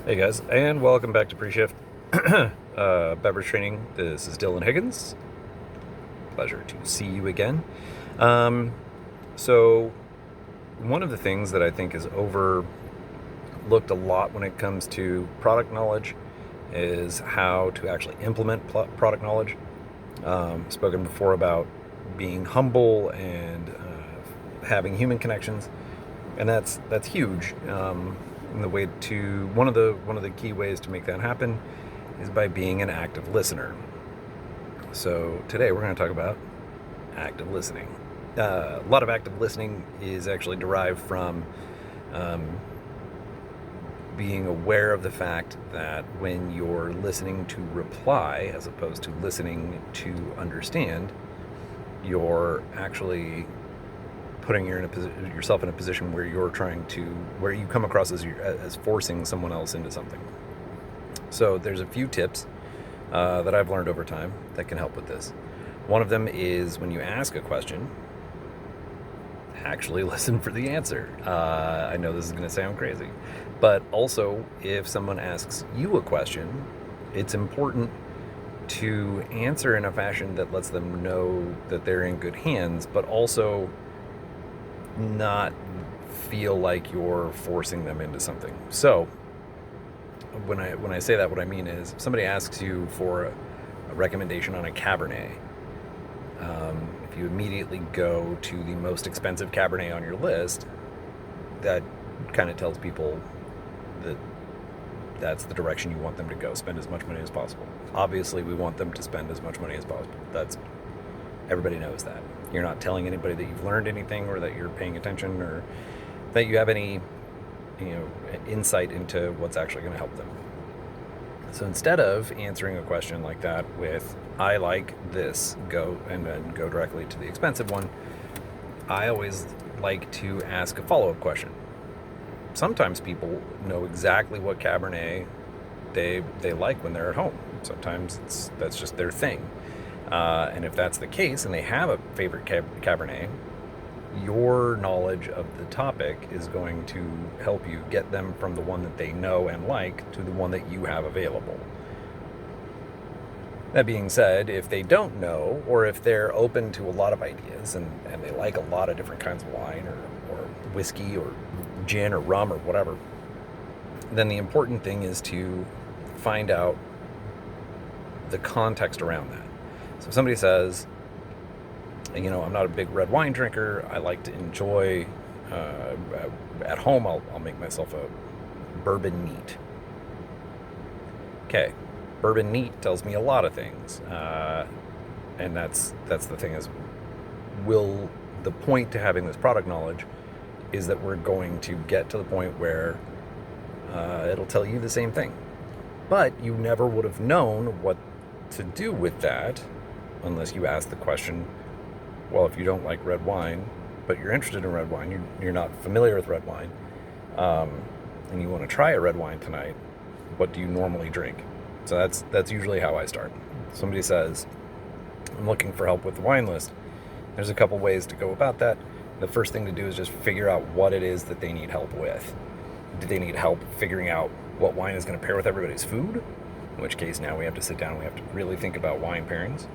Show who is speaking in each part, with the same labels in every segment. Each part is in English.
Speaker 1: Hey guys, and welcome back to Preshift Beverage Training. This is Dylan Higgins. Pleasure to see you again. So, one of the things that I think is overlooked a lot when it comes to product knowledge is how to actually implement product knowledge. Spoken before about being humble and having human connections, and that's huge. And the way to one of the key ways to make that happen is by being an active listener. So today we're going to talk about active listening. A lot of active listening is actually derived from being aware of the fact that when you're listening to reply as opposed to listening to understand, you're actually putting yourself in a position where where you come across as forcing someone else into something. So there's a few tips that I've learned over time that can help with this. One of them is when you ask a question, actually listen for the answer. I know this is going to sound crazy, but also if someone asks you a question, it's important to answer in a fashion that lets them know that they're in good hands, but also not feel like you're forcing them into something. So when I say that, what I mean is if somebody asks you for a recommendation on a Cabernet, if you immediately go to the most expensive Cabernet on your list, that kind of tells people that that's the direction you want them to go. Spend as much money as possible. Obviously, we want them to spend as much money as possible. Everybody knows that. You're not telling anybody that you've learned anything or that you're paying attention or that you have any, insight into what's actually going to help them. So instead of answering a question like that with "I like this," and then go directly to the expensive one, I always like to ask a follow-up question. Sometimes people know exactly what Cabernet they like when they're at home. Sometimes that's just their thing. And if that's the case and they have a favorite Cabernet, your knowledge of the topic is going to help you get them from the one that they know and like to the one that you have available. That being said, if they don't know, or if they're open to a lot of ideas and they like a lot of different kinds of wine or whiskey or gin or rum or whatever, then the important thing is to find out the context around that. So if somebody says, I'm not a big red wine drinker, I like to enjoy, at home I'll make myself a bourbon neat. Okay, bourbon neat tells me a lot of things, and that's the thing is, the point to having this product knowledge is that we're going to get to the point where it'll tell you the same thing. But you never would have known what to do with that unless you ask the question, well, if you don't like red wine, but you're interested in red wine, you're not familiar with red wine, and you want to try a red wine tonight, what do you normally drink? So that's usually how I start. Somebody says, I'm looking for help with the wine list. There's a couple ways to go about that. The first thing to do is just figure out what it is that they need help with. Do they need help figuring out what wine is going to pair with everybody's food? In which case now we have to sit down and we have to really think about wine pairings.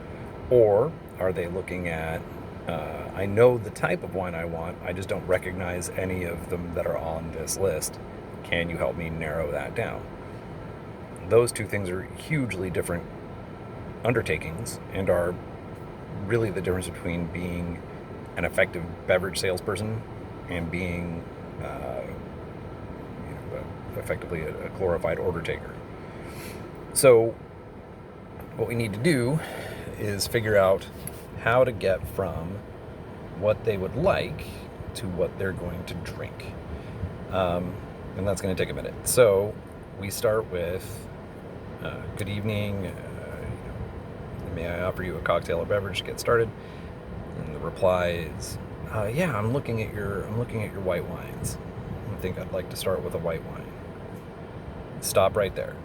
Speaker 1: Or are they looking at, I know the type of wine I want, I just don't recognize any of them that are on this list. Can you help me narrow that down? Those two things are hugely different undertakings and are really the difference between being an effective beverage salesperson and being effectively a glorified order taker. So what we need to do is figure out how to get from what they would like to what they're going to drink. And that's going to take a minute. So we start with, good evening, may I offer you a cocktail or beverage to get started? And the reply is, yeah, I'm looking at your white wines. I think I'd like to start with a white wine. Stop right there.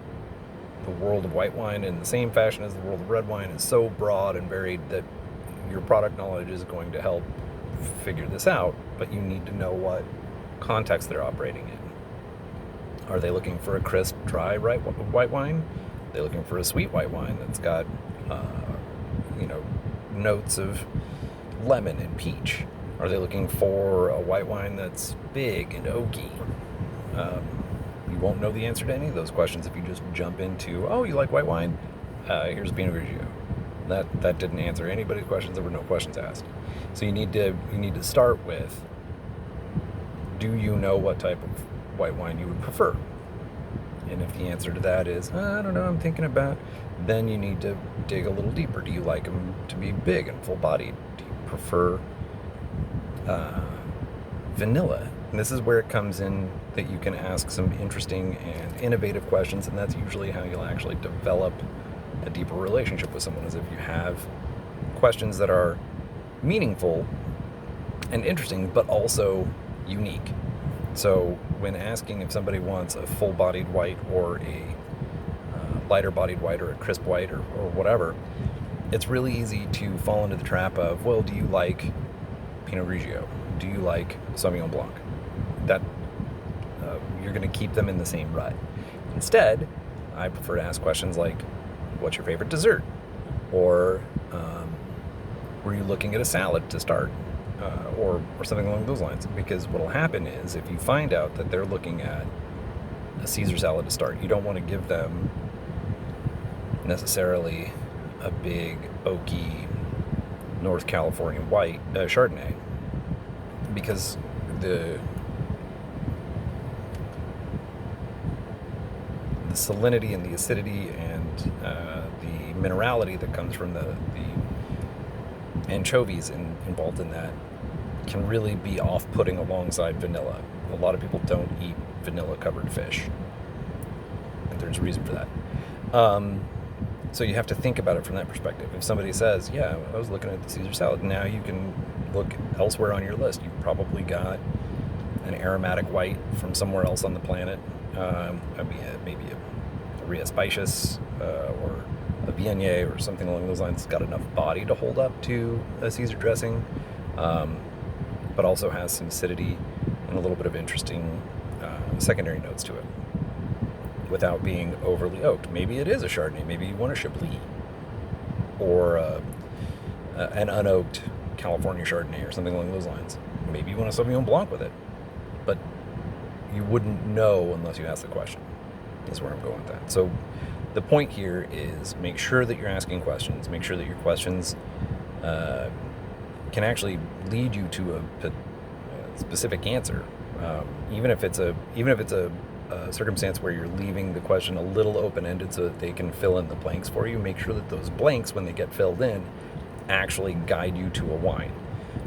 Speaker 1: The world of white wine, in the same fashion as the world of red wine, is so broad and varied that your product knowledge is going to help figure this out, but you need to know what context they're operating in. Are they looking for a crisp, dry white wine? Are they looking for a sweet white wine that's got, notes of lemon and peach? Are they looking for a white wine that's big and oaky? You won't know the answer to any of those questions if you just jump into, oh, you like white wine? Here's Pinot Grigio. That didn't answer anybody's questions. There were no questions asked. So you need to start with, do you know what type of white wine you would prefer? And if the answer to that is, I don't know, I'm thinking about, then you need to dig a little deeper. Do you like them to be big and full-bodied? Do you prefer vanilla? And this is where it comes in that you can ask some interesting and innovative questions, and that's usually how you'll actually develop a deeper relationship with someone, is if you have questions that are meaningful and interesting, but also unique. So when asking if somebody wants a full-bodied white or a lighter-bodied white or a crisp white or whatever, it's really easy to fall into the trap of, well, do you like Pinot Grigio? Do you like Sauvignon Blanc? That you're going to keep them in the same rut. Instead, I prefer to ask questions like, what's your favorite dessert? Or were you looking at a salad to start? Or something along those lines. Because what will happen is, if you find out that they're looking at a Caesar salad to start, you don't want to give them necessarily a big, oaky, North California white Chardonnay, because the salinity and the acidity and the minerality that comes from the anchovies involved in that can really be off-putting alongside vanilla. A lot of people don't eat vanilla-covered fish, and there's a reason for that. So you have to think about it from that perspective. If somebody says, yeah, I was looking at the Caesar salad, now you can look elsewhere on your list. You've probably got an aromatic white from somewhere else on the planet, maybe a Ria Spicious or a Viognier or something along those lines. It's got enough body to hold up to a Caesar dressing, but also has some acidity and a little bit of interesting secondary notes to it without being overly oaked. Maybe it is a Chardonnay. Maybe you want a Chablis or an unoaked California Chardonnay or something along those lines. Maybe you want a Sauvignon Blanc with it, but you wouldn't know unless you ask the question, is where I'm going with that. So the point here is, make sure that you're asking questions. Make sure that your questions can actually lead you to a specific answer, even if it's a circumstance where you're leaving the question a little open-ended so that they can fill in the blanks for you. Make sure that those blanks, when they get filled in, actually guide you to a wine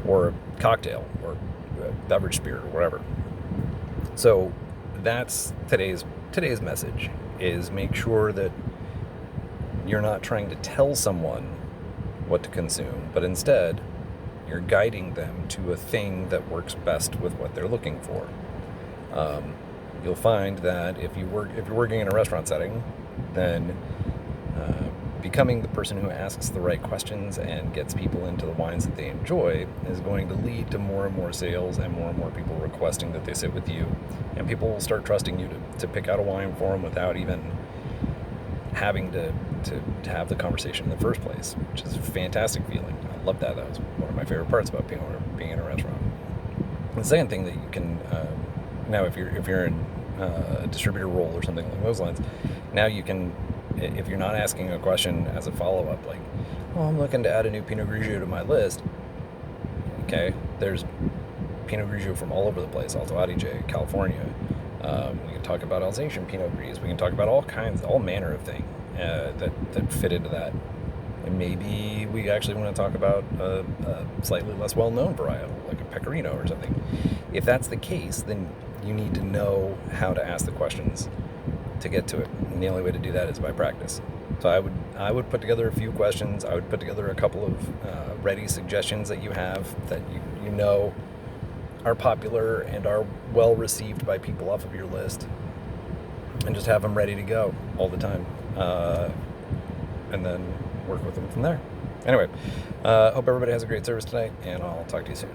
Speaker 1: or a cocktail or a beverage spirit or whatever. So that's today's message, is make sure that you're not trying to tell someone what to consume, but instead you're guiding them to a thing that works best with what they're looking for. You'll find that if you're working in a restaurant setting, then becoming the person who asks the right questions and gets people into the wines that they enjoy is going to lead to more and more sales and more people requesting that they sit with you, and people will start trusting you to pick out a wine for them without even having to have the conversation in the first place, which is a fantastic feeling. I love that. That was one of my favorite parts about being in a restaurant. The second thing that you can now, if you're in a distributor role or something along those lines, now you can, if you're not asking a question as a follow-up, like, oh, I'm looking to add a new Pinot Grigio to my list. Okay, there's Pinot Grigio from all over the place, Alto Adige, California. We can talk about Alsatian Pinot Gris. We can talk about all manner of things that fit into that. And maybe we actually want to talk about a slightly less well-known varietal, like a Pecorino or something. If that's the case, then you need to know how to ask the questions to get to it. And the only way to do that is by practice. So I would put together a few questions. I would put together a couple of ready suggestions that you have that you know are popular and are well received by people off of your list, and just have them ready to go all the time, and then work with them from there. Anyway, hope everybody has a great service tonight, and I'll talk to you soon.